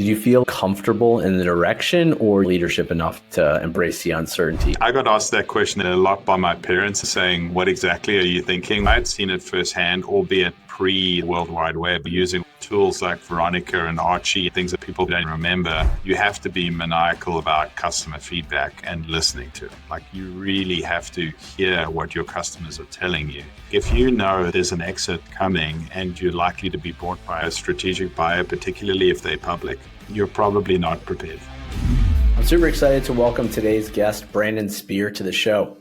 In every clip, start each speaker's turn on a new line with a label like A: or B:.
A: Did you feel comfortable in the direction or leadership enough to embrace the uncertainty?
B: I got asked that question a lot by my parents saying, what exactly are you thinking? I had seen it firsthand, albeit pre-World Wide Web, using tools like Veronica and Archie, things that people don't remember. You have to be maniacal about customer feedback and listening to it. Like, you really have to hear what your customers are telling you. If you know there's an exit coming and you're likely to be bought by a strategic buyer, particularly if they're public, you're probably not prepared.
A: I'm super excited to welcome today's guest, Brandon Spear, to the show.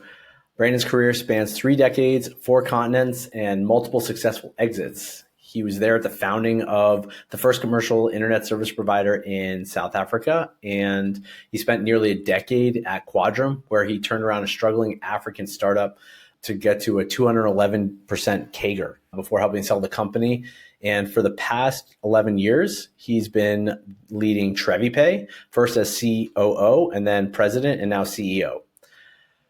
A: Brandon's career spans 3 decades, 4 continents, and multiple successful exits. He was there at the founding of the first commercial internet service provider in South Africa, and he spent nearly a decade at Quadrant, where he turned around a struggling African startup to get to a 211% CAGR before helping sell the company. And for the past 11 years, he's been leading TreviPay, first as COO and then president and now CEO.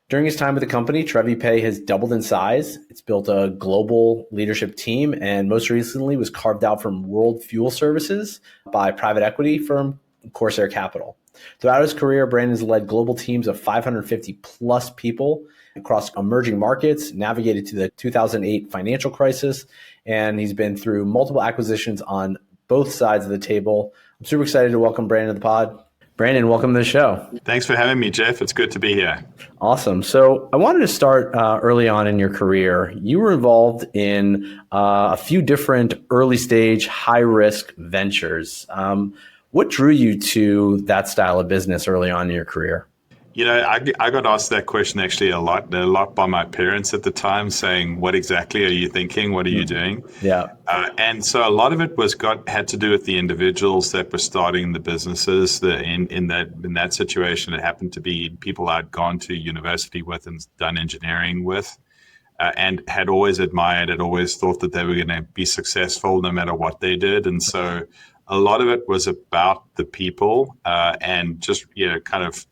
A: During his time with the company, TreviPay has doubled in size. It's built a global leadership team and most recently was carved out from World Fuel Services by private equity firm Corsair Capital. Throughout his career, Brandon's led global teams of 550 plus people across emerging markets, navigated to the 2008 financial crisis, and he's been through multiple acquisitions on both sides of the table. I'm super excited to welcome Brandon to the pod. Brandon, welcome to the show.
B: Thanks for having me, Jeff. It's good to be here.
A: Awesome. So I wanted to start early on in your career. You were involved in a few different early stage, high risk ventures. What drew you to that style of business early on in your career?
B: You know, I got asked that question actually a lot by my parents at the time, saying, what exactly are you thinking? What are you doing?
A: Yeah.
B: And so a lot of it had to do with the individuals that were starting the businesses. In that situation, it happened to be people I'd gone to university with and done engineering with, and had always admired, had always thought that they were going to be successful no matter what they did. And so a lot of it was about the people and just, kind of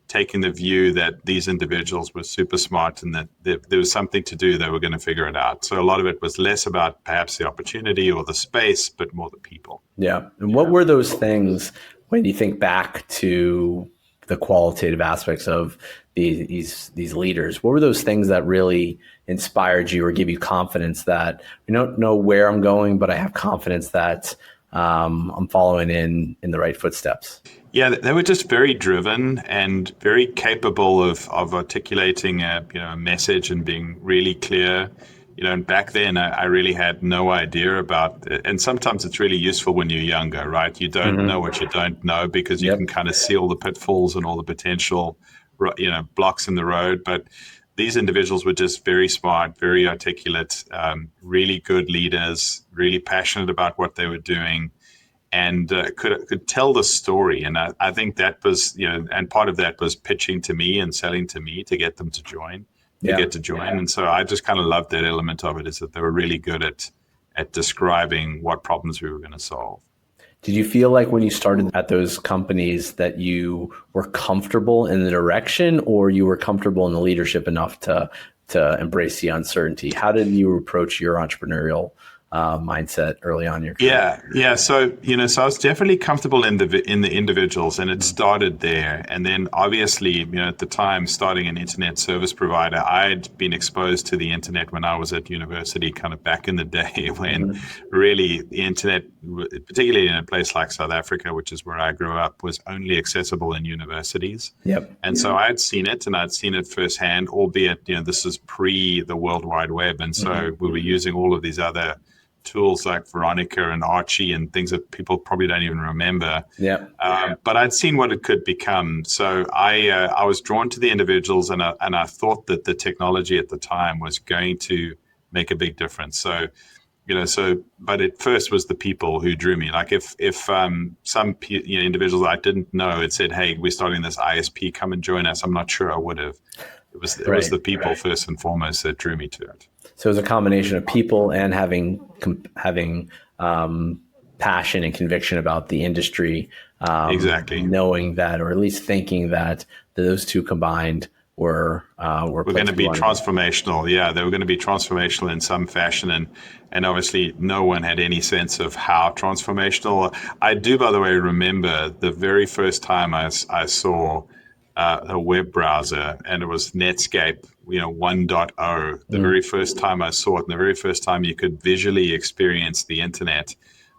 B: taking the view that these individuals were super smart and that there was something to do, they were going to figure it out. So a lot of it was less about perhaps the opportunity or the space, but more the people.
A: Yeah. And what were those things when you think back to the qualitative aspects of these leaders? What were those things that really inspired you or give you confidence that I don't know where I'm going, but I have confidence that I'm following in the right footsteps?
B: Yeah, they were just very driven and very capable of articulating a message and being really clear. And back then I really had no idea about it. And sometimes it's really useful when you're younger, right? You don't know what you don't know because you can kind of see all the pitfalls and all the potential, blocks in the road. But these individuals were just very smart, very articulate, really good leaders, really passionate about what they were doing, and could tell the story. And I think that was, and part of that was pitching to me and selling to me to get them to join, And so I just kind of loved that element of it, is that they were really good at describing what problems we were going to solve.
A: Did you feel like when you started at those companies that you were comfortable in the direction, or you were comfortable in the leadership enough to embrace the uncertainty? How did you approach your entrepreneurial mindset early on in your career?
B: Yeah. So, so I was definitely comfortable in the individuals, and it started there. And then obviously, at the time, starting an internet service provider, I'd been exposed to the internet when I was at university, kind of back in the day when really the internet, particularly in a place like South Africa, which is where I grew up, was only accessible in universities.
A: Yep.
B: And so I had seen it, and I'd seen it firsthand, albeit, this is pre the World Wide Web. And so we were using all of these other tools like Veronica and Archie and things that people probably don't even remember.
A: Yeah.
B: But I'd seen what it could become. So I was drawn to the individuals, and I thought that the technology at the time was going to make a big difference. So, but at first was the people who drew me. Like if some individuals I didn't know had said, "Hey, we're starting this ISP, come and join us," I'm not sure I would have. It was the people first and foremost that drew me to it.
A: So it was a combination of people and having passion and conviction about the industry.
B: Exactly.
A: Knowing that, or at least thinking that those two combined were
B: We're going
A: places
B: to
A: you
B: be
A: wanted to
B: transformational. Yeah, they were going to be transformational in some fashion, and obviously no one had any sense of how transformational. I do, by the way, remember the very first time I saw a web browser, and it was Netscape, 1.0. The
A: go.
B: very first time I saw it, and the very first time you could visually experience the internet,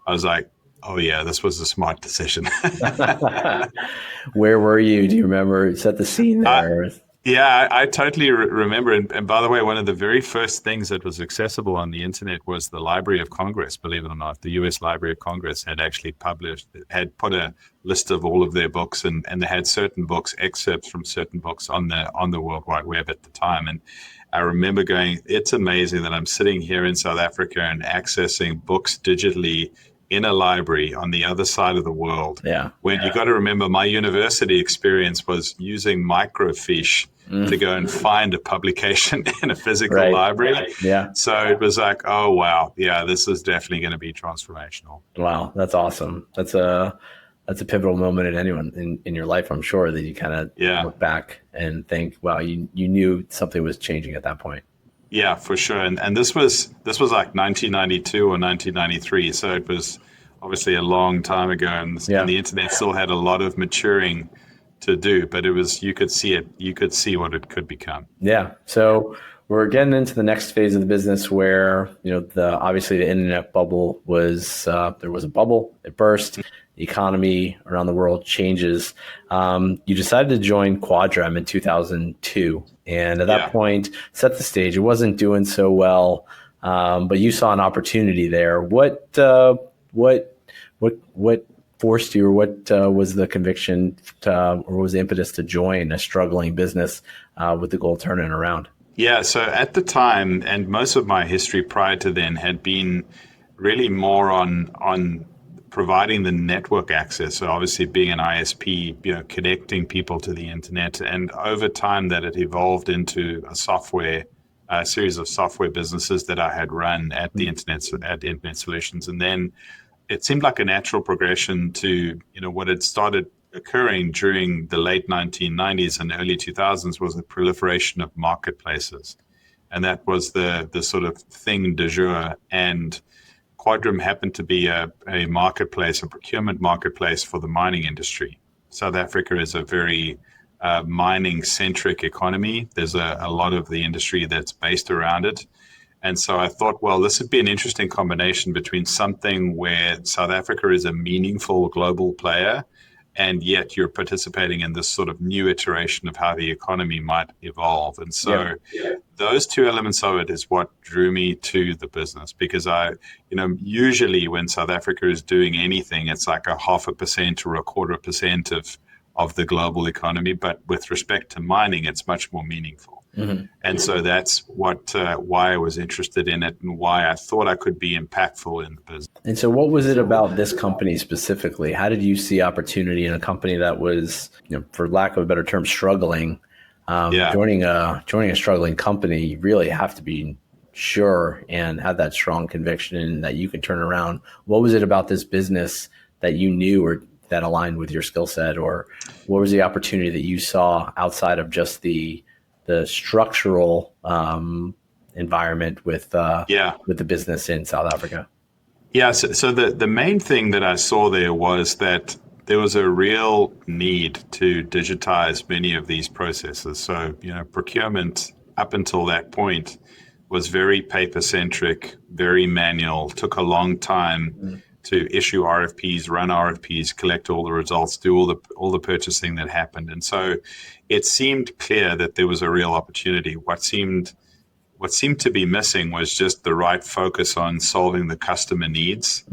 B: I was like, oh yeah, this was a smart decision.
A: Where were you? Do you remember? Set the scene
B: I,
A: there.
B: Yeah, I totally remember. And by the way, one of the very first things that was accessible on the internet was the Library of Congress. Believe it or not, the U.S. Library of Congress had actually had put a list of all of their books, and they had certain books, excerpts from certain books on the World Wide Web at the time. And I remember going, it's amazing that I'm sitting here in South Africa and accessing books digitally in a library on the other side of the world.
A: Yeah.
B: When you got to remember, my university experience was using microfiche to go and find a publication in a physical
A: Right.
B: library.
A: Yeah.
B: So it was like, oh wow, yeah, this is definitely going to be transformational.
A: Wow. That's awesome. That's a pivotal moment in anyone in your life, I'm sure, that you kind of
B: Yeah,
A: look back and think, wow, you knew something was changing at that point.
B: yeah, for sure. And this was like 1992 or 1993, so it was obviously a long time ago, and
A: Yeah.
B: the internet still had a lot of maturing to do, but it was you could see what it could become.
A: Yeah. So we're getting into the next phase of the business where, obviously the internet bubble was, there was a bubble, it burst, the economy around the world changes. You decided to join Quadrant in 2002. And at that
B: Yeah.
A: point, set the stage. It wasn't doing so well, but you saw an opportunity there. What forced you, or what was the conviction or was the impetus to join a struggling business with the goal of turning it around?
B: Yeah, so at the time, and most of my history prior to then had been really more on providing the network access. So obviously being an ISP, connecting people to the internet, and over time that it evolved into a series of software businesses that I had run at the Internet Solutions, and then it seemed like a natural progression to what had started occurring during the late 1990s and early 2000s was the proliferation of marketplaces, and that was the sort of thing du jour. And Quadrum happened to be a marketplace, a procurement marketplace for the mining industry. South Africa is a very mining centric economy. There's a lot of the industry that's based around it. And so I thought, well, this would be an interesting combination between something where South Africa is a meaningful global player, and yet you're participating in this sort of new iteration of how the economy might evolve. And so those two elements of it is what drew me to the business, because usually when South Africa is doing anything, it's like 0.5% or 0.25% of the global economy. But with respect to mining, it's much more meaningful.
A: Mm-hmm.
B: And so that's why I was interested in it, and why I thought I could be impactful in the business.
A: And so what was it about this company specifically? How did you see opportunity in a company that was, for lack of a better term, struggling? Joining a struggling company, you really have to be sure and have that strong conviction that you can turn around. What was it about this business that you knew or that aligned with your skill set, or what was the opportunity that you saw outside of just the structural environment with the business in South Africa?
B: Yeah, so the main thing that I saw there was that there was a real need to digitize many of these processes. So, procurement up until that point was very paper-centric, very manual, took a long time to issue RFPs, run RFPs, collect all the results, do all the purchasing that happened. And so it seemed clear that there was a real opportunity. What seemed to be missing was just the right focus on solving the customer needs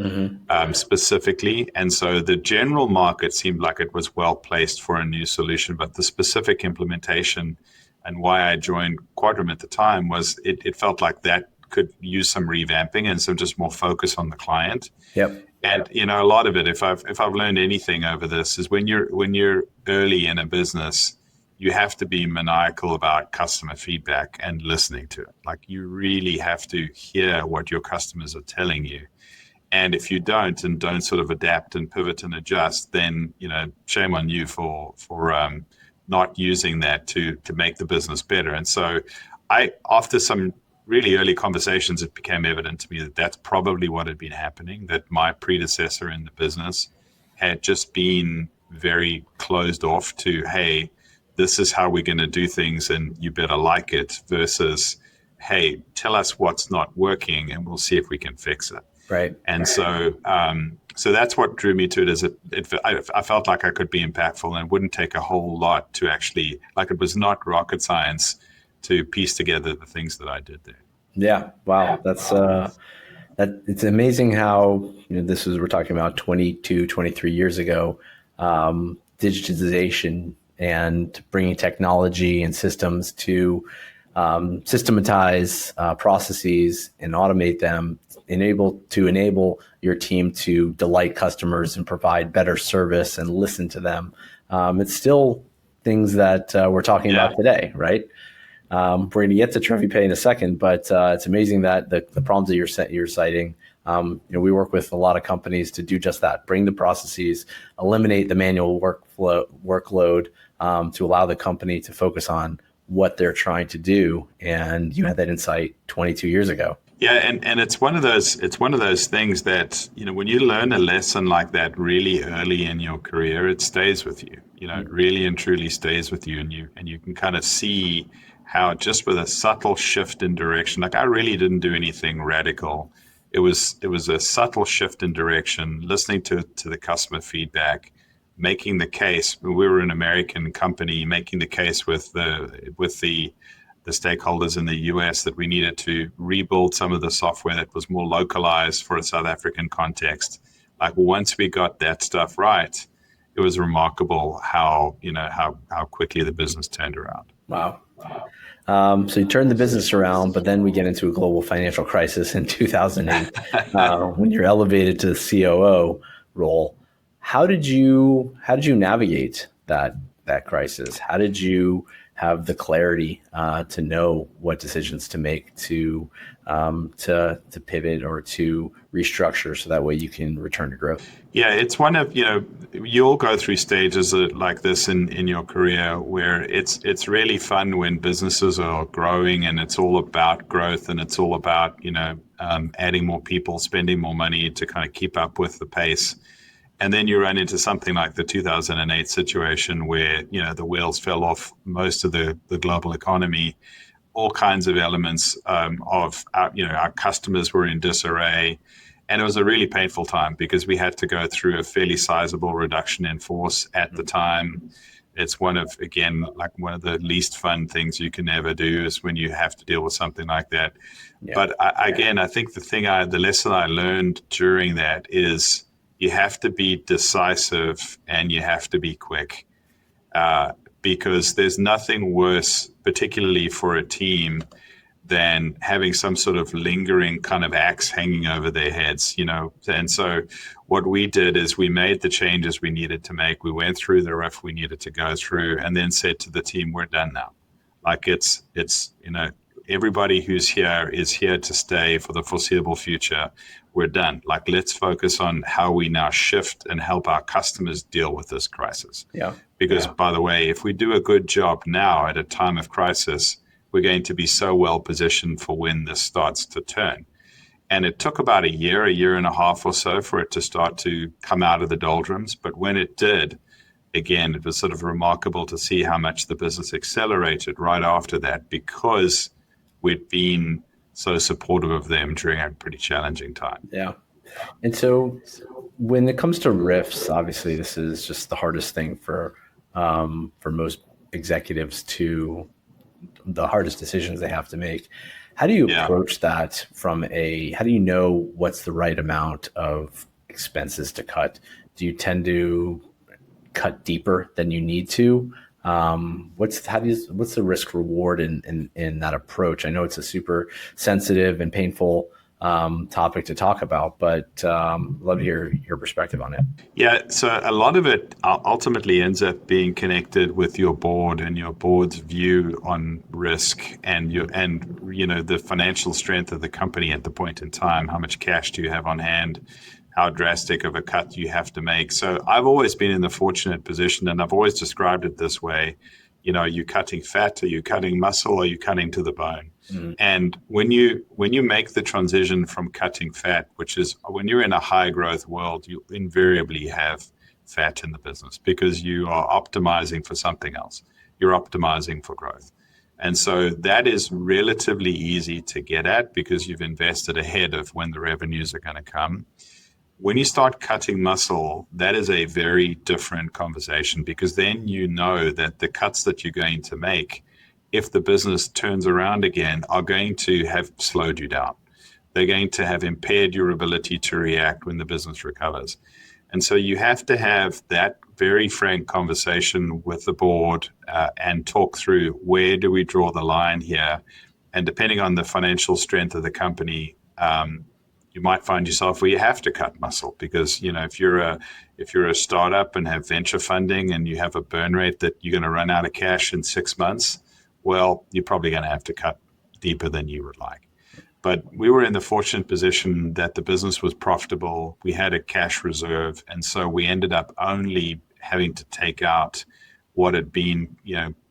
B: specifically. And so the general market seemed like it was well placed for a new solution, but the specific implementation, and why I joined Quadrant at the time, was it felt like that could use some revamping and some just more focus on the client.
A: Yep.
B: And a lot of it, if I've learned anything over this, is when you're early in a business, you have to be maniacal about customer feedback and listening to it. Like, you really have to hear what your customers are telling you. And if you don't sort of adapt and pivot and adjust, then shame on you for not using that to make the business better. And so after some really early conversations, it became evident to me that that's probably what had been happening, that my predecessor in the business had just been very closed off to, hey, this is how we're going to do things and you better like it, versus, hey, tell us what's not working and we'll see if we can fix it.
A: Right.
B: And so that's what drew me to it. I felt like I could be impactful, and it wouldn't take a whole lot to actually, like, it was not rocket science to piece together the things that I did there.
A: Yeah. Wow. That's it's amazing how, this is, we're talking about 22, 23 years ago, digitization and bringing technology and systems to systematize processes and automate them, enable your team to delight customers and provide better service and listen to them. It's still things that we're talking about today, right? We're going to get to TreviPay in a second, but it's amazing that the problems that you're citing. We work with a lot of companies to do just that: bring the processes, eliminate the manual workload, to allow the company to focus on what they're trying to do. And you had that insight 22 years ago.
B: Yeah, and it's one of those things that, when you learn a lesson like that really early in your career, it stays with you. It really and truly stays with you, and you can kind of see how just with a subtle shift in direction, like I really didn't do anything radical. It was a subtle shift in direction, listening to the customer feedback, making the case. We were an American company, making the case with the stakeholders in the US that we needed to rebuild some of the software that was more localized for a South African context. Like, once we got that stuff right, it was remarkable how quickly the business turned around.
A: Wow. So you turned the business around, but then we get into a global financial crisis in 2008 when you're elevated to the COO role. How did you navigate that crisis? How did you have the clarity to know what decisions to make, to pivot or to restructure, so that way you can return to growth?
B: Yeah, it's one of, you'll go through stages like this in your career where it's really fun when businesses are growing and it's all about growth and it's all about, adding more people, spending more money to kind of keep up with the pace. And then you run into something like the 2008 situation where, the wheels fell off most of the global economy. All kinds of elements of our customers were in disarray. And it was a really painful time because we had to go through a fairly sizable reduction in force at the time. It's one of the least fun things you can ever do is when you have to deal with something like that. Yeah. But I think the lesson I learned during that is you have to be decisive and you have to be quick, because there's nothing worse, particularly for a team, than having some sort of lingering kind of axe hanging over their heads, And so what we did is we made the changes we needed to make. We went through the rough we needed to go through, and then said to the team, we're done now. Like, it's everybody who's here is here to stay for the foreseeable future. We're done. Like, let's focus on how we now shift and help our customers deal with this crisis.
A: Yeah.
B: Because, by the way, if we do a good job now at a time of crisis, we're going to be so well positioned for when this starts to turn. And it took about a year and a half or so for it to start to come out of the doldrums. But when it did, again, it was sort of remarkable to see how much the business accelerated right after that, because we'd been so supportive of them during a pretty challenging time.
A: Yeah. And so when it comes to RIFs, obviously this is just the hardest thing for most executives the hardest decisions they have to make. How do you approach that how do you know what's the right amount of expenses to cut? Do you tend to cut deeper than you need to? What's the risk reward in that approach? I know it's a super sensitive and painful topic to talk about, but love to hear your perspective on it.
B: Yeah, so a lot of it ultimately ends up being connected with your board and your board's view on risk and the financial strength of the company at the point in time. How much cash do you have on hand? how drastic of a cut you have to make. So I've always been in the fortunate position, and I've always described it this way. Are you cutting fat? Are you cutting muscle? Are you cutting to the bone?
A: Mm.
B: And when you make the transition from cutting fat, which is when you're in a high growth world, you invariably have fat in the business because you are optimizing for something else. You're optimizing for growth. And so that is relatively easy to get at because you've invested ahead of when the revenues are going to come. When you start cutting muscle, that is a very different conversation because then you know that the cuts that you're going to make, if the business turns around again, are going to have slowed you down. They're going to have impaired your ability to react when the business recovers. And so you have to have that very frank conversation with the board and talk through where do we draw the line here. And depending on the financial strength of the company, you might find yourself where you have to cut muscle because if you're a startup and have venture funding and you have a burn rate that you're going to run out of cash in 6 months, well, you're probably going to have to cut deeper than you would like. But we were in the fortunate position that the business was profitable. We had a cash reserve, and so we ended up only having to take out what had been,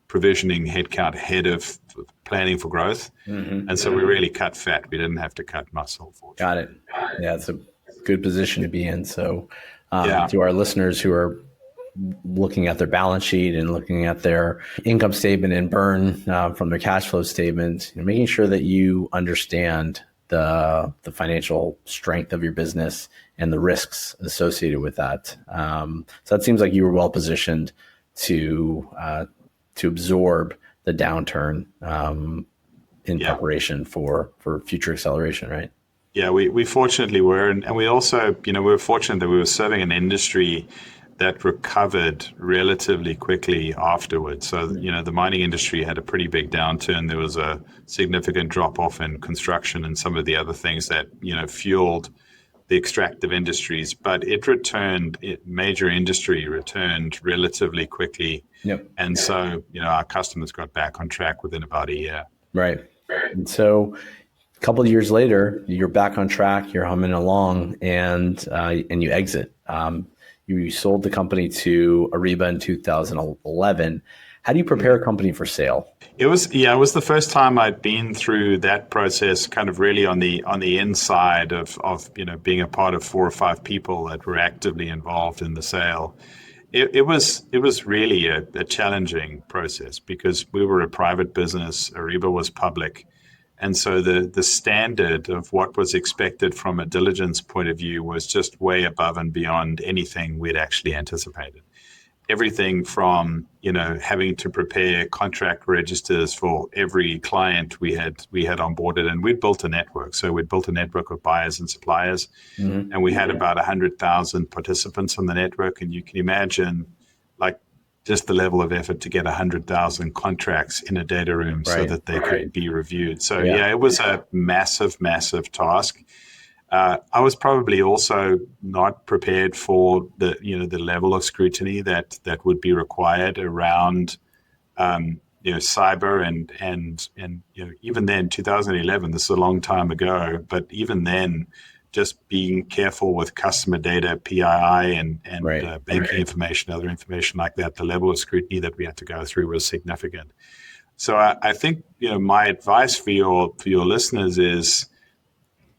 B: provisioning headcount ahead of planning for growth.
A: Mm-hmm.
B: And so we really cut fat. We didn't have to cut muscle.
A: Got it. Yeah, it's a good position to be in. So
B: Yeah.
A: to our listeners who are looking at their balance sheet and looking at their income statement and burn from their cash flow statement, making sure that you understand the financial strength of your business and the risks associated with that. So it seems like you were well positioned to absorb the downturn in preparation for future acceleration, right?
B: Yeah, we fortunately were, and we also, we were fortunate that we were serving an industry that recovered relatively quickly afterwards. So, the mining industry had a pretty big downturn. There was a significant drop off in construction and some of the other things that, fueled the extractive industries, but major industry returned relatively quickly.
A: Yep.
B: And so, our customers got back on track within about a year.
A: Right. And so a couple of years later, you're back on track, you're humming along, and you exit. You sold the company to Ariba in 2011. How do you prepare a company for sale?
B: It was the first time I'd been through that process, kind of really on the inside of being a part of 4 or 5 people that were actively involved in the sale. It was really a challenging process because we were a private business. Ariba was public. And so the standard of what was expected from a diligence point of view was just way above and beyond anything we'd actually anticipated. Everything from, having to prepare contract registers for every client we had onboarded, and we'd built a network. So we'd built a network of buyers and suppliers, and we had about 100,000 participants on the network. And you can imagine, just the level of effort to get 100,000 contracts in a data room so that they could be reviewed. So it was a massive, massive task. I was probably also not prepared for the level of scrutiny that would be required around cyber and even then 2011. This is a long time ago, but even then, just being careful with customer data, PII, and banking information, other information like that, the level of scrutiny that we had to go through was significant. So I think my advice for your listeners is,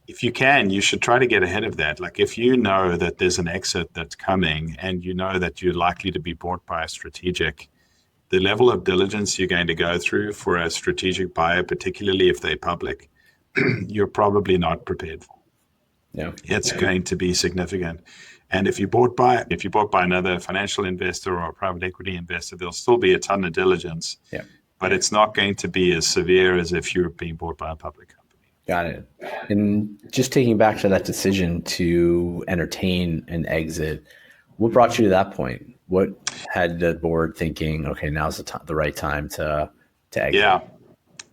B: if you can, you should try to get ahead of that. Like if you know that there's an exit that's coming and you know that you're likely to be bought by a strategic, the level of diligence you're going to go through for a strategic buyer, particularly if they're public, you're probably not prepared for.
A: Yeah,
B: it's going to be significant. And if you're bought by another financial investor or a private equity investor, there'll still be a ton of diligence.
A: Yeah.
B: But it's not going to be as severe as if you're being bought by a public company.
A: Got it. And just taking back to that decision to entertain an exit, what brought you to that point? What had the board thinking, okay, now's the right time to exit?
B: Yeah.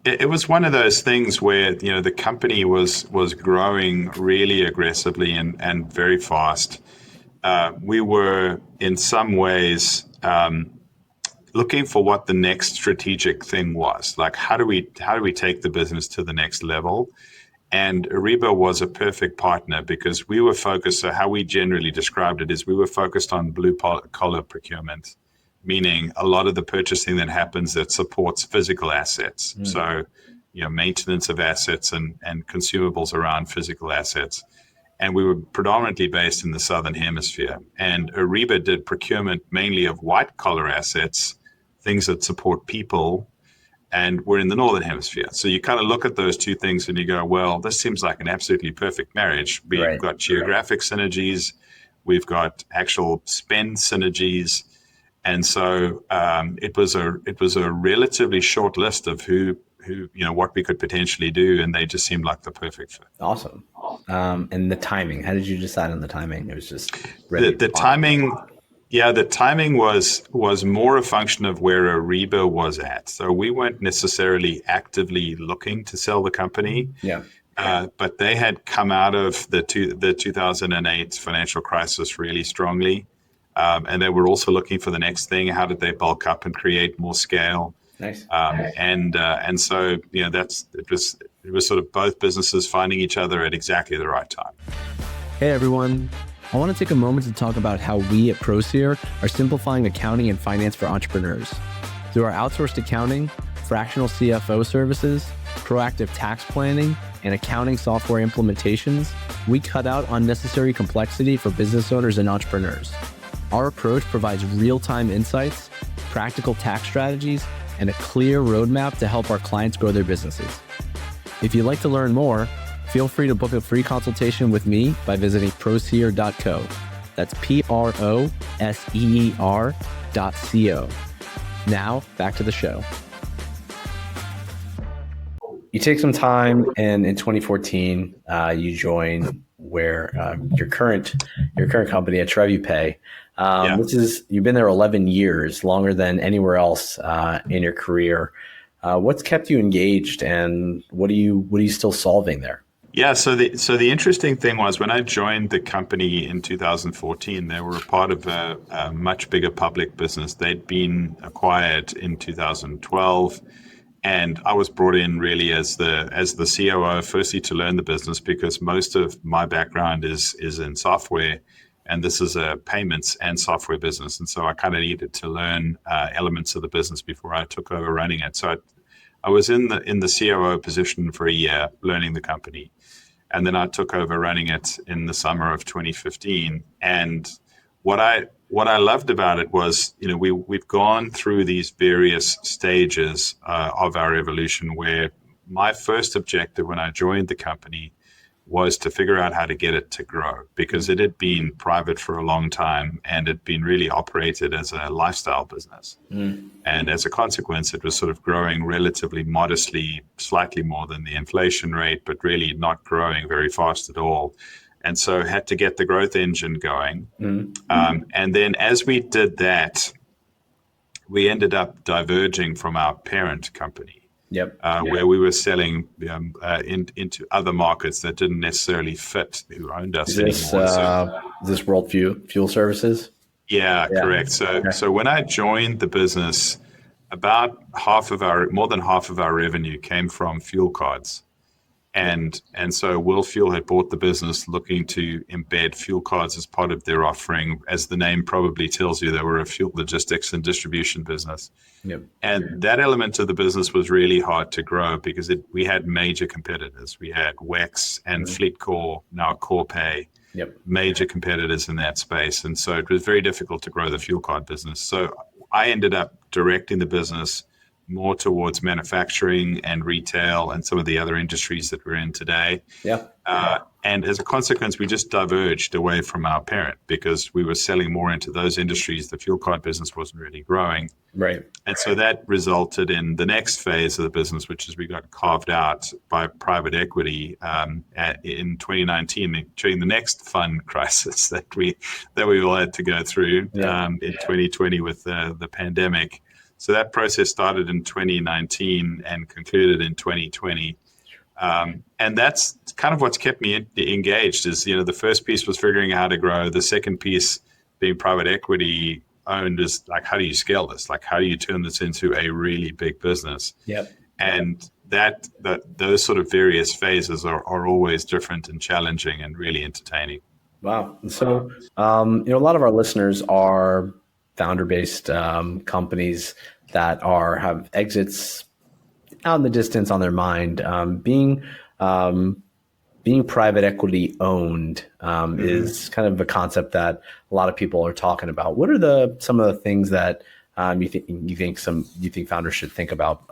B: It was one of those things where, the company was growing really aggressively and very fast. We were in some ways looking for what the next strategic thing was. Like, how do we take the business to the next level? And Ariba was a perfect partner because we were focused, so how we generally described it is we were focused on blue collar procurement, meaning a lot of the purchasing that happens that supports physical assets. So, maintenance of assets and consumables around physical assets. And we were predominantly based in the Southern Hemisphere. And Ariba did procurement mainly of white collar assets, things that support people, and we're in the Northern Hemisphere. So you kind of look at those two things and you go, well, this seems like an absolutely perfect marriage. We've got geographic synergies, we've got actual spend synergies. And so it was a relatively short list of who what we could potentially do, and they just seemed like the perfect fit.
A: Awesome. And the timing, how did you decide on the timing? It was just
B: the timing. Yeah, the timing was more a function of where Ariba was at. So we weren't necessarily actively looking to sell the company.
A: Yeah.
B: But they had come out of the 2008 financial crisis really strongly. And they were also looking for the next thing. How did they bulk up and create more scale?
A: Nice.
B: And so, it was sort of both businesses finding each other at exactly the right time.
A: Hey, everyone. I want to take a moment to talk about how we at ProSeer are simplifying accounting and finance for entrepreneurs. Through our outsourced accounting, fractional CFO services, proactive tax planning, and accounting software implementations, we cut out unnecessary complexity for business owners and entrepreneurs. Our approach provides real-time insights, practical tax strategies, and a clear roadmap to help our clients grow their businesses. If you'd like to learn more, feel free to book a free consultation with me by visiting proseer.co. That's PROSEER.co. Now, back to the show. You take some time, and in 2014, you join your current company at TreviPay. You've been there 11 years, longer than anywhere else in your career. What's kept you engaged, and what are you still solving there?
B: Yeah, so the interesting thing was when I joined the company in 2014, they were a part of a much bigger public business. They'd been acquired in 2012, and I was brought in really as the COO, firstly to learn the business because most of my background is in software, and this is a payments and software business, and so I kind of needed to learn elements of the business before I took over running it. So I was in the COO position for a year, learning the company. And then I took over running it in the summer of 2015. And what I loved about it was, we've gone through these various stages of our evolution where my first objective when I joined the company was to figure out how to get it to grow because it had been private for a long time and it had been really operated as a lifestyle business. And as a consequence, it was sort of growing relatively modestly, slightly more than the inflation rate, but really not growing very fast at all. And so had to get the growth engine going. And then as we did that, we ended up diverging from our parent company. Where we were selling into other markets that didn't necessarily fit who owned us anymore.
A: Is this World Fuel Services?
B: Yeah, correct. So when I joined the business, about more than half of our revenue came from fuel cards. And so World Fuel had bought the business looking to embed fuel cards as part of their offering. As the name probably tells you, they were a fuel logistics and distribution business. And that element of the business was really hard to grow because we had major competitors. We had WEX and FleetCor, now Corpay, major competitors in that space. And so it was very difficult to grow the fuel card business. So I ended up directing the business more towards manufacturing and retail and some of the other industries that we're in today. And as a consequence, we just diverged away from our parent because we were selling more into those industries. The fuel card business wasn't really growing. And so that resulted in the next phase of the business, which is we got carved out by private equity in 2019 during the next fund crisis that we all had to go through in 2020 with the pandemic. So that process started in 2019 and concluded in 2020. And that's kind of what's kept me engaged is, the first piece was figuring out how to grow. The second piece being private equity owned is like, how do you scale this? Like, how do you turn this into a really big business? And those sort of various phases are always different and challenging and really entertaining.
A: Wow. And so, a lot of our listeners are founder-based companies that have exits out in the distance on their mind. Being private equity owned is kind of a concept that a lot of people are talking about. What are some of the things that you think founders should think about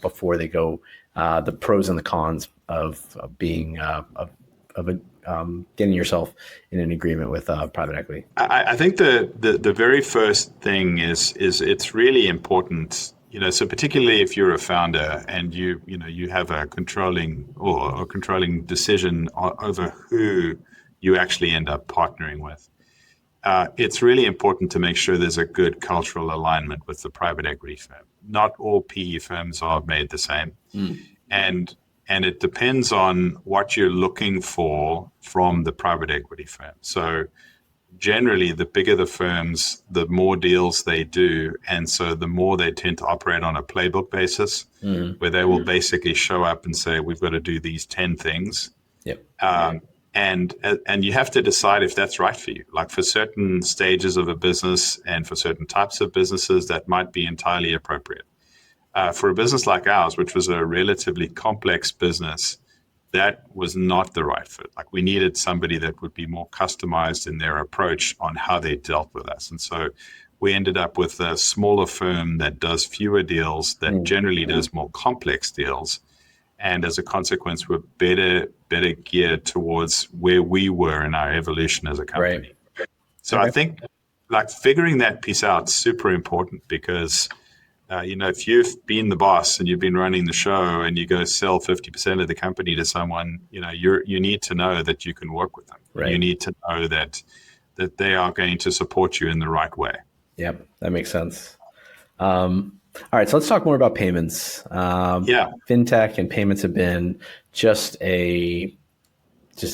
A: before they go, the pros and the cons of being getting yourself in an agreement with private equity?
B: I think the very first thing is it's really important, so particularly if you're a founder and you have a controlling decision over who you actually end up partnering with. It's really important to make sure there's a good cultural alignment with the private equity firm. Not all PE firms are made the same. And it depends on what you're looking for from the private equity firm. So generally, the bigger the firms, the more deals they do. And so the more they tend to operate on a playbook basis, where they will basically show up and say, we've got to do these 10 things.
A: Yep.
B: And you have to decide if that's right for you. Like for certain stages of a business and for certain types of businesses, that might be entirely appropriate. For a business like ours, which was a relatively complex business, that was not the right fit. Like we needed somebody that would be more customized in their approach on how they dealt with us. And so we ended up with a smaller firm that does fewer deals, that generally does more complex deals. And as a consequence, we're better geared towards where we were in our evolution as a company.
A: Right.
B: So I think like figuring that piece out is super important because if you've been the boss and you've been running the show and you go sell 50% of the company to someone, you need to know that you can work with them.
A: Right.
B: You need to know that they are going to support you in the right way.
A: Yep, that makes sense. All right, so let's talk more about payments. Fintech and payments have been just a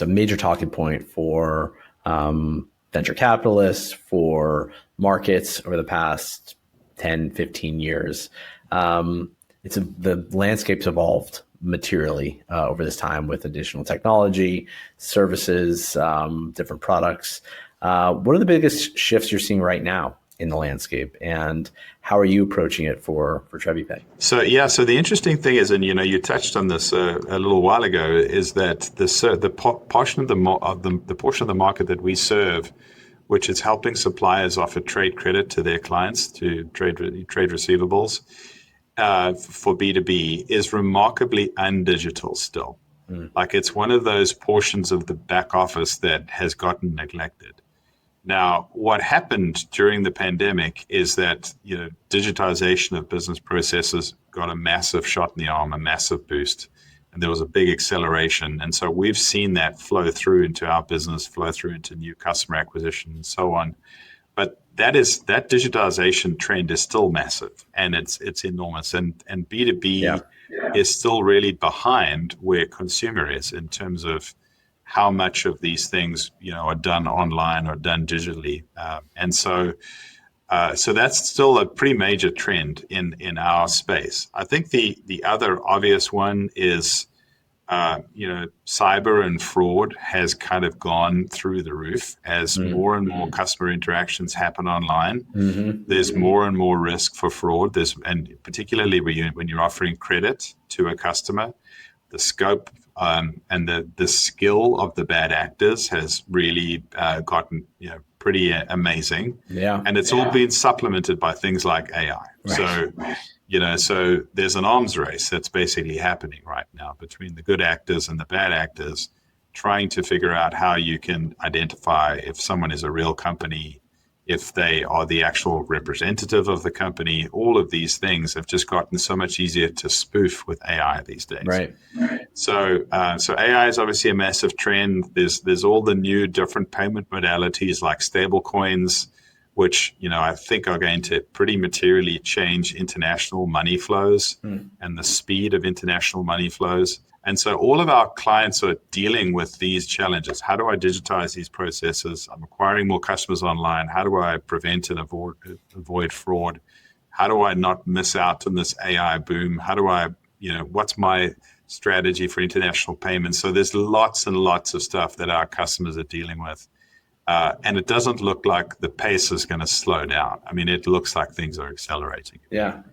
A: major talking point for venture capitalists, for markets over the past 10, 15 years. The landscape's evolved materially over this time with additional technology, services, different products. What are the biggest shifts you're seeing right now in the landscape, and how are you approaching it for TreviPay?
B: So the interesting thing is, and you touched on this a little while ago, is that the portion of the market that we serve, which is helping suppliers offer trade credit to their clients to trade receivables for B2B, is remarkably undigital still. Like it's one of those portions of the back office that has gotten neglected. Now, what happened during the pandemic is that digitization of business processes got a massive shot in the arm, a massive boost, and there was a big acceleration. And so we've seen that flow through into our business, flow through into new customer acquisition, and so on. But that digitization trend is still massive, and it's enormous. And B2B is still really behind where consumer is in terms of how much of these things, are done online or done digitally. And so that's still a pretty major trend in our space. I think the other obvious one is, cyber and fraud has kind of gone through the roof as more and more customer interactions happen online. There's more and more risk for fraud. And particularly when you're offering credit to a customer, the scope and the skill of the bad actors has really gotten pretty amazing.
A: Yeah.
B: And it's all been supplemented by things like AI. Right. So there's an arms race that's basically happening right now between the good actors and the bad actors, trying to figure out how you can identify if someone is a real company, if they are the actual representative of the company. All of these things have just gotten so much easier to spoof with AI these days.
A: Right.
B: So AI is obviously a massive trend. There's all the new different payment modalities like stable coins, which I think are going to pretty materially change international money flows and the speed of international money flows. And so all of our clients are dealing with these challenges. How do I digitize these processes? I'm acquiring more customers online. How do I prevent and avoid fraud? How do I not miss out on this AI boom? How do I what's my strategy for international payments? So there's lots and lots of stuff that our customers are dealing with. And it doesn't look like the pace is going to slow down. I mean, it looks like things are accelerating.
A: Yeah.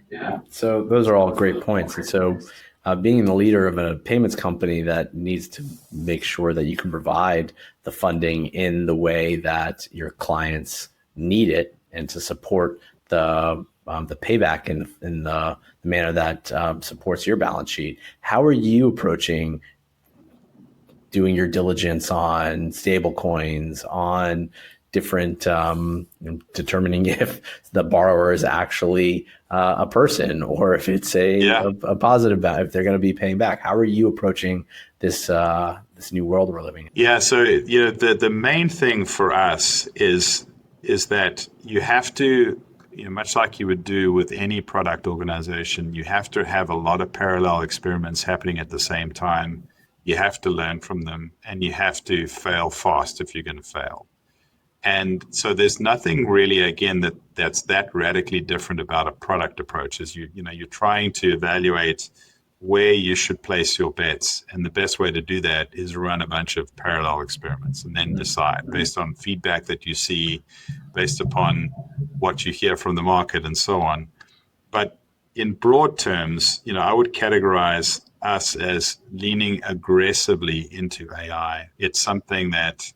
A: So those are all great points. And so being the leader of a payments company that needs to make sure that you can provide the funding in the way that your clients need it and to support the payback in the manner that supports your balance sheet. How are you approaching doing your diligence on stable coins, on different determining if the borrower is actually a person or if it's a positive value, if they're going to be paying back? How are you approaching this this new world we're living in?
B: Yeah, so the main thing for us is that you have to, much like you would do with any product organization, you have to have a lot of parallel experiments happening at the same time. You have to learn from them, and you have to fail fast if you're going to fail. And so there's nothing really, again, that's that radically different about a product approach. Is you're trying to evaluate where you should place your bets, and the best way to do that is run a bunch of parallel experiments and then decide based on feedback that you see, based upon what you hear from the market, and so on. But in broad terms, I would categorize us as leaning aggressively into AI. It's something that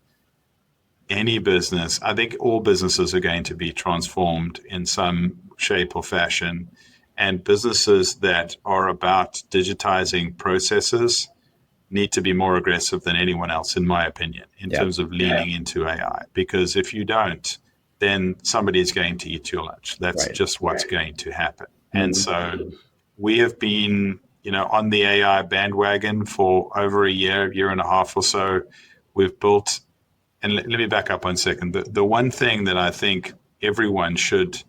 B: any business, I think all businesses are going to be transformed in some shape or fashion. And businesses that are about digitizing processes need to be more aggressive than anyone else, in my opinion, in terms of leaning into AI. Because if you don't, then somebody is going to eat your lunch. That's just what's going to happen. And so we have been, on the AI bandwagon for over a year and a half or so. We've built, and let me back up 1 second. The one thing that I think everyone should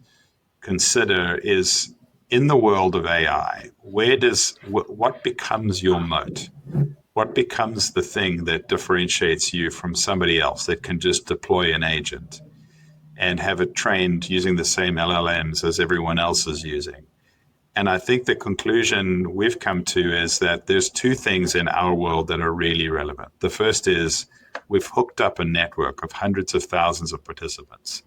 B: consider is, in the world of AI, what becomes your moat? What becomes the thing that differentiates you from somebody else that can just deploy an agent and have it trained using the same LLMs as everyone else is using? And I think the conclusion we've come to is that there's two things in our world that are really relevant. The first is we've hooked up a network of hundreds of thousands of participants.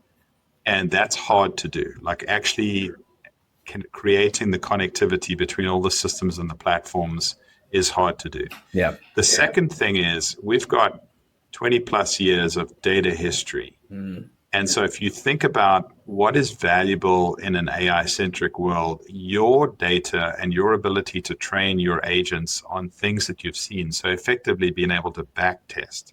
B: And that's hard to do. Like actually creating the connectivity between all the systems and the platforms is hard to do.
A: Yeah.
B: The second thing is we've got 20 plus years of data history. And so if you think about what is valuable in an AI-centric world, your data and your ability to train your agents on things that you've seen, so effectively being able to back test,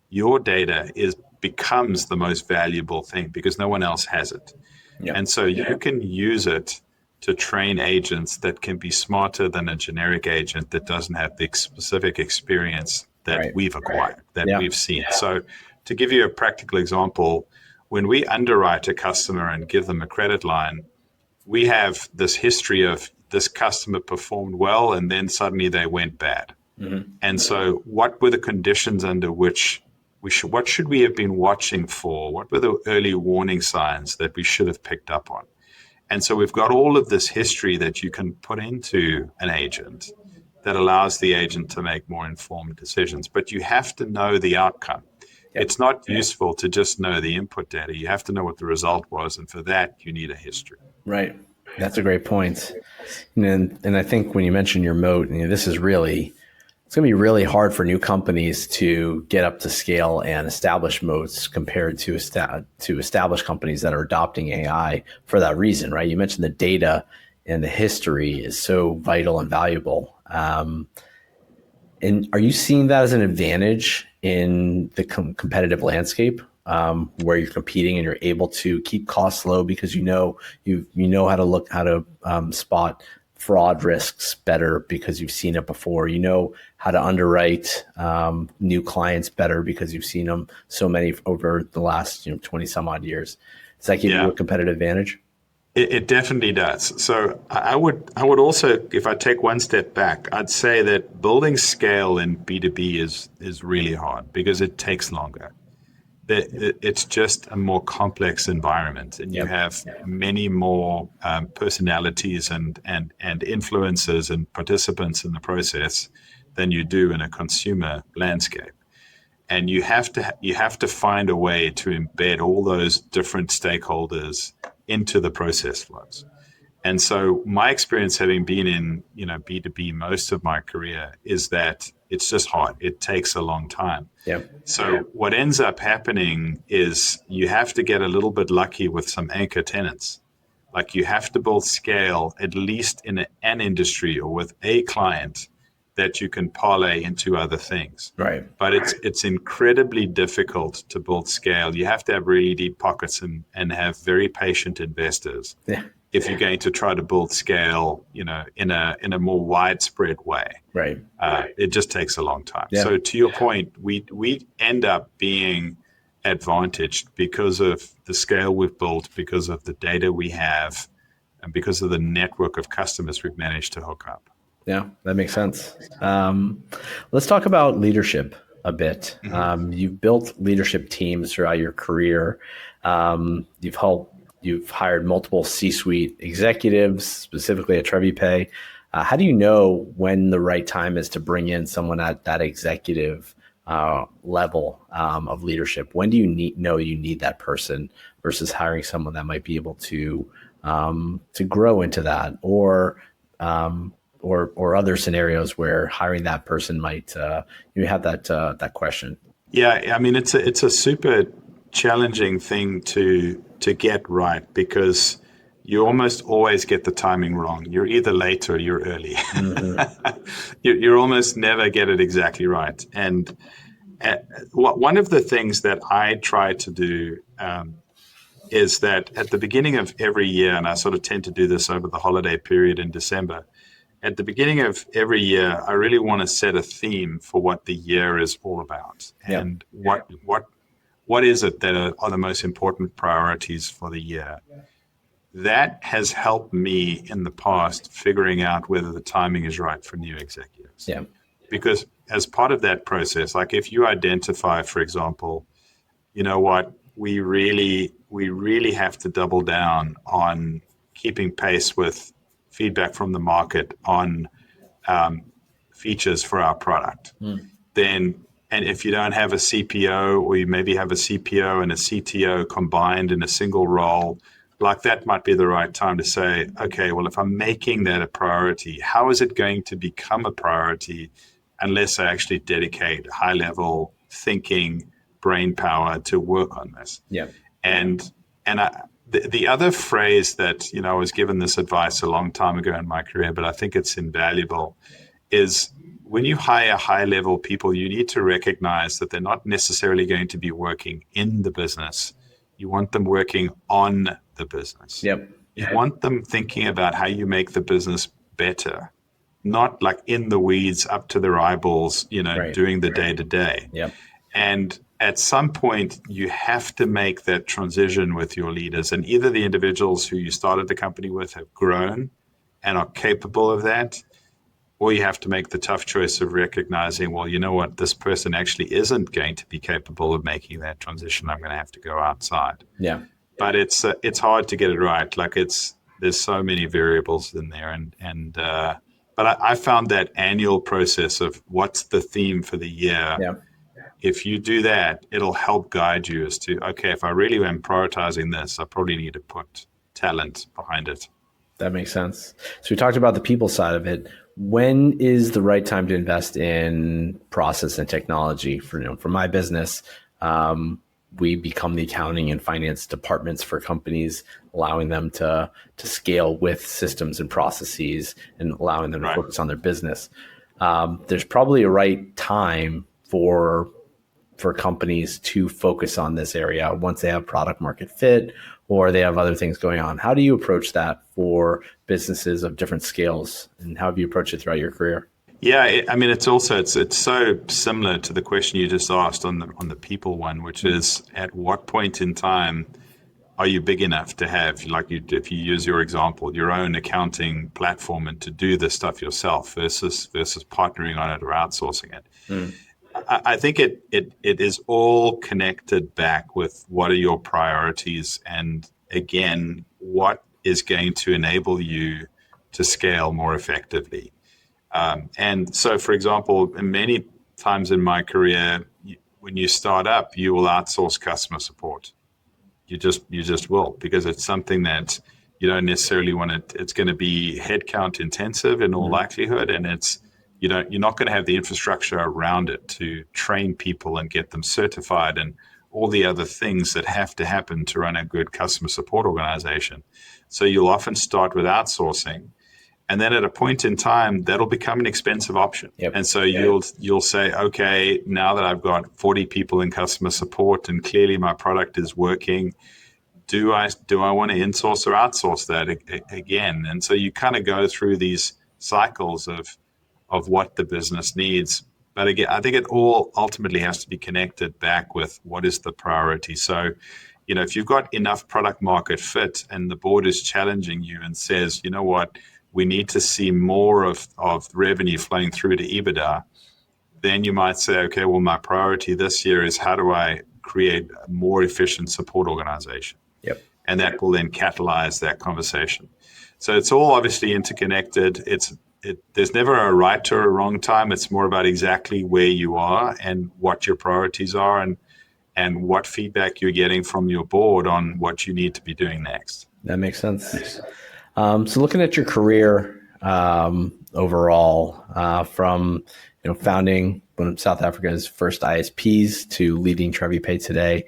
B: your data becomes the most valuable thing because no one else has it.
A: Yeah.
B: And so you can use it to train agents that can be smarter than a generic agent that doesn't have the specific experience that we've acquired, that we've seen. So to give you a practical example, when we underwrite a customer and give them a credit line, we have this history of this customer performed well and then suddenly they went bad. And so what were the conditions under which what should we have been watching for? What were the early warning signs that we should have picked up on? And so we've got all of this history that you can put into an agent that allows the agent to make more informed decisions. But you have to know the outcome. It's not useful to just know the input data. You have to know what the result was. And for that, you need a history.
A: Right. That's a great point. And I think when you mention your moat, this is really, it's going to be really hard for new companies to get up to scale and establish moats compared to established companies that are adopting AI for that reason, right? You mentioned the data and the history is so vital and valuable. And are you seeing that as an advantage in the competitive landscape, where you're competing and you're able to keep costs low because you know how to spot fraud risks better because you've seen it before. You know how to underwrite new clients better because you've seen them so many over the last 20 some odd years. Does that give you a competitive advantage?
B: It definitely does. So I would also, if I take one step back, I'd say that building scale in B2B is really hard because it takes longer. it's just a more complex environment, and you have many more personalities and influencers and participants in the process than you do in a consumer landscape. And you have to find a way to embed all those different stakeholders into the process flows. And so my experience, having been in B2B most of my career, is that it's just hard. It takes a long time.
A: Yeah.
B: So what ends up happening is you have to get a little bit lucky with some anchor tenants. Like, you have to build scale, at least in an industry or with a client, that you can parlay into other things.
A: Right.
B: But it's incredibly difficult to build scale. You have to have really deep pockets and have very patient investors.
A: Yeah.
B: If you're going to try to build scale, in a more widespread way.
A: Right.
B: It just takes a long time.
A: Yeah.
B: So to your point, we end up being advantaged because of the scale we've built, because of the data we have, and because of the network of customers we've managed to hook up.
A: Yeah, that makes sense. Let's talk about leadership a bit.
B: Mm-hmm.
A: You've built leadership teams throughout your career. You've hired multiple C-suite executives, specifically at TreviPay. How do you know when the right time is to bring in someone at that executive level of leadership? When do you know you need that person versus hiring someone that might be able to grow into that, or other scenarios where hiring that person might you have that question?
B: Yeah, I mean, it's a super challenging thing to get right, because you almost always get the timing wrong. You're either late or you're early. Mm-hmm. you almost never get it exactly right. And one of the things that I try to do is that at the beginning of every year, and I sort of tend to do this over the holiday period in December, at the beginning of every year, I really want to set a theme for what the year is all about. Yep. And what is it that are the most important priorities for the year? That has helped me in the past figuring out whether the timing is right for new executives.
A: Yeah.
B: Because as part of that process, like if you identify, for example, you know what, we really have to double down on keeping pace with feedback from the market on features for our product. And if you don't have a CPO, or you maybe have a CPO and a CTO combined in a single role, like that might be the right time to say, okay, well, if I'm making that a priority, how is it going to become a priority unless I actually dedicate high level thinking, brain power to work on this?
A: Yeah.
B: And the other phrase that, I was given this advice a long time ago in my career, but I think it's invaluable, is when you hire high-level people, you need to recognize that they're not necessarily going to be working in the business. You want them working on the business.
A: Yep.
B: You want them thinking about how you make the business better, not like in the weeds, up to their eyeballs,
A: Right.
B: doing the day-to-day.
A: Yep.
B: And at some point, you have to make that transition with your leaders. And either the individuals who you started the company with have grown and are capable of that, or you have to make the tough choice of recognizing, well, you know what, this person actually isn't going to be capable of making that transition. I'm going to have to go outside.
A: Yeah.
B: But it's hard to get it right. Like there's so many variables in there. But I found that annual process of what's the theme for the year.
A: Yeah.
B: If you do that, it'll help guide you as to, okay, if I really am prioritizing this, I probably need to put talent behind it.
A: That makes sense. So we talked about the people side of it. When is the right time to invest in process and technology? For my business, we become the accounting and finance departments for companies, allowing them to scale with systems and processes and allowing them to focus on their business. There's probably a right time for companies to focus on this area once they have product market fit or they have other things going on. How do you approach that for businesses of different scales, and how have you approached it throughout your career?
B: Yeah, I mean, it's so similar to the question you just asked on the people one, which is, at what point in time are you big enough to have, if you use your example, your own accounting platform and to do this stuff yourself versus partnering on it or outsourcing it? I think it is all connected back with what are your priorities, and again, what is going to enable you to scale more effectively. And so, for example, many times in my career, when you start up, you will outsource customer support. You just will, because it's something that you don't necessarily want it. It's going to be headcount intensive in all likelihood, and you're not going to have the infrastructure around it to train people and get them certified and all the other things that have to happen to run a good customer support organization. So you'll often start with outsourcing, and then at a point in time, that'll become an expensive option.
A: Yep.
B: And so you'll say, okay, now that I've got 40 people in customer support and clearly my product is working, do I want to insource or outsource that again? And so you kind of go through these cycles of what the business needs. But again, I think it all ultimately has to be connected back with what is the priority. So, if you've got enough product market fit and the board is challenging you and says, you know what, we need to see more of revenue flowing through to EBITDA, then you might say, okay, well, my priority this year is how do I create a more efficient support organization?
A: Yep.
B: And that will then catalyze that conversation. So it's all obviously interconnected. There's never a right or a wrong time. It's more about exactly where you are and what your priorities are and what feedback you're getting from your board on what you need to be doing next.
A: That makes sense. So looking at your career overall, from founding one of South Africa's first ISPs to leading TreviPay today,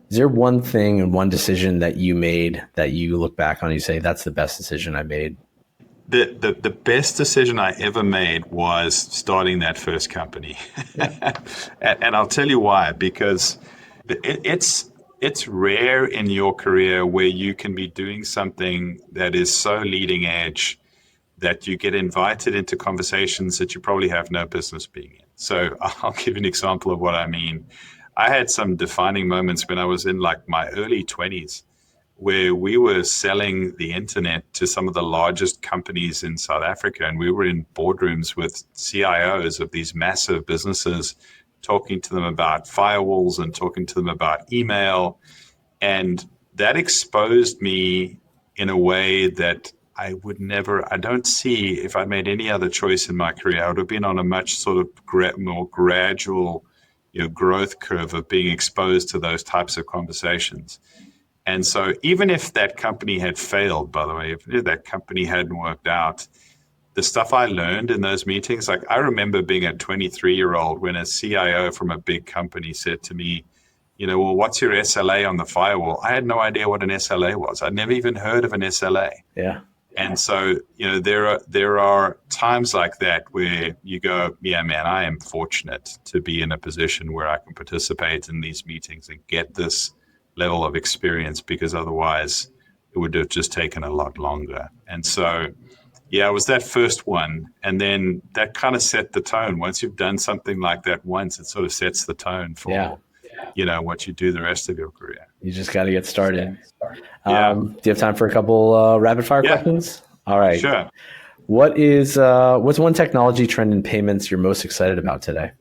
A: is there one thing and one decision that you made that you look back on and you say, that's the best decision I made?
B: The best decision I ever made was starting that first company. Yeah. And I'll tell you why, because it's rare in your career where you can be doing something that is so leading edge that you get invited into conversations that you probably have no business being in. So I'll give you an example of what I mean. I had some defining moments when I was in like my early 20s where we were selling the internet to some of the largest companies in South Africa. And we were in boardrooms with CIOs of these massive businesses, talking to them about firewalls and talking to them about email. And that exposed me in a way that I don't see if I made any other choice in my career. I would have been on a much sort of more gradual growth curve of being exposed to those types of conversations. And so even if that company had failed, by the way, if that company hadn't worked out, the stuff I learned in those meetings, like I remember being a 23-year-old when a CIO from a big company said to me, well, what's your SLA on the firewall? I had no idea what an SLA was. I'd never even heard of an SLA.
A: Yeah.
B: And so, there are times like that where you go, yeah, man, I am fortunate to be in a position where I can participate in these meetings and get this level of experience, because otherwise it would have just taken a lot longer. And so, yeah, it was that first one. And then that kind of set the tone. Once you've done something like that once, it sort of sets the tone for, what you do the rest of your career.
A: You just got to get started.
B: Yeah.
A: Do you have time for a couple rapid fire questions? All right.
B: Sure.
A: What's one technology trend in payments you're most excited about today?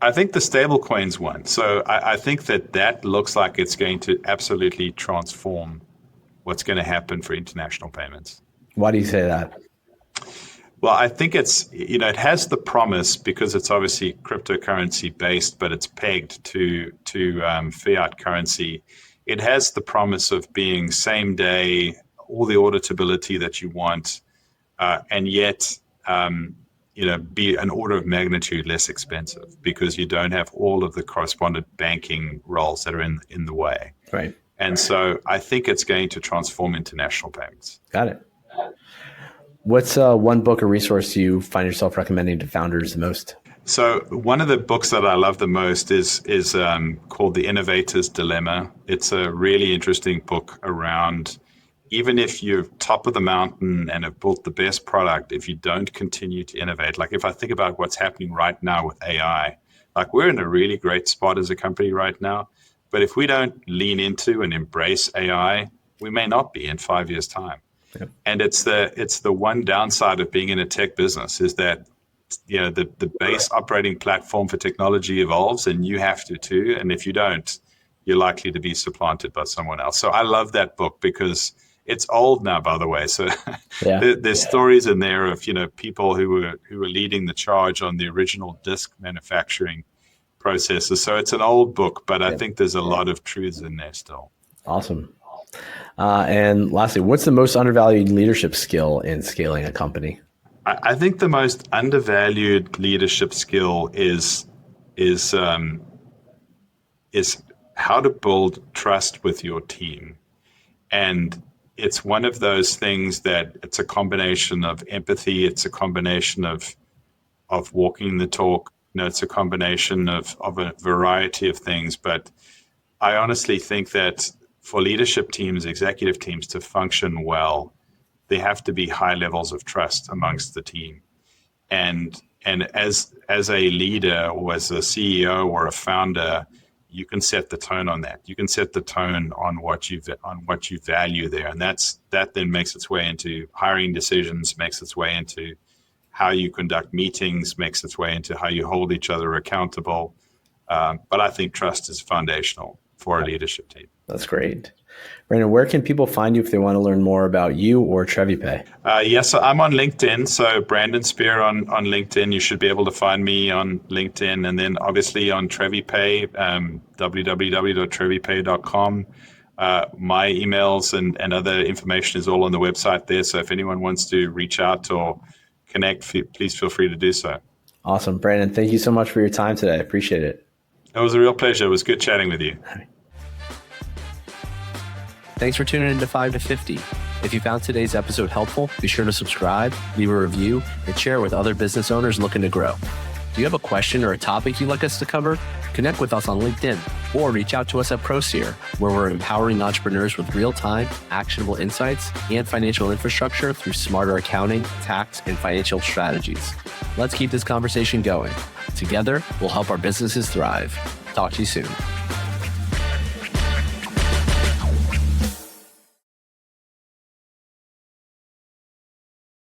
B: I think the stablecoins one. So I think that looks like it's going to absolutely transform what's going to happen for international payments.
A: Why do you say that?
B: Well, I think it's, it has the promise, because it's obviously cryptocurrency based, but it's pegged to fiat currency. It has the promise of being same day, all the auditability that you want, and yet, be an order of magnitude less expensive, because you don't have all of the correspondent banking roles that are in the way.
A: Right.
B: And so I think it's going to transform international payments.
A: Got it. What's one book or resource you find yourself recommending to founders the most?
B: So one of the books that I love the most is called The Innovator's Dilemma. It's a really interesting book around, even if you're top of the mountain and have built the best product, if you don't continue to innovate, like if I think about what's happening right now with AI, like we're in a really great spot as a company right now, but if we don't lean into and embrace AI, we may not be in 5 years' time. Yep. And it's the one downside of being in a tech business is that the base operating platform for technology evolves, and you have to too. And if you don't, you're likely to be supplanted by someone else. So I love that book because it's old now, by the way. So there's stories in there of people who were leading the charge on the original disk manufacturing processes. So it's an old book, but I think there's a lot of truths in there still.
A: Awesome. And lastly, what's the most undervalued leadership skill in scaling a company?
B: I think the most undervalued leadership skill is how to build trust with your team. And it's one of those things that it's a combination of empathy. It's a combination of walking the talk. It's a combination of a variety of things. But I honestly think that for leadership teams, executive teams to function well, there have to be high levels of trust amongst the team. And as a leader or as a CEO or a founder, you can set the tone on that. You can set the tone on what you value there, and that then makes its way into hiring decisions, makes its way into how you conduct meetings, makes its way into how you hold each other accountable. But I think trust is foundational for a leadership team.
A: That's great. Brandon, where can people find you if they want to learn more about you or TreviPay?
B: So I'm on LinkedIn. So Brandon Spear on LinkedIn. You should be able to find me on LinkedIn. And then obviously on TreviPay, www.trevipay.com. My emails and other information is all on the website there. So if anyone wants to reach out or connect, please feel free to do so.
A: Awesome. Brandon, thank you so much for your time today. I appreciate it.
B: It was a real pleasure. It was good chatting with you.
C: Thanks for tuning in to 5 to 50. If you found today's episode helpful, be sure to subscribe, leave a review, and share with other business owners looking to grow. Do you have a question or a topic you'd like us to cover? Connect with us on LinkedIn or reach out to us at ProSeer, where we're empowering entrepreneurs with real-time, actionable insights and financial infrastructure through smarter accounting, tax, and financial strategies. Let's keep this conversation going. Together, we'll help our businesses thrive. Talk to you soon.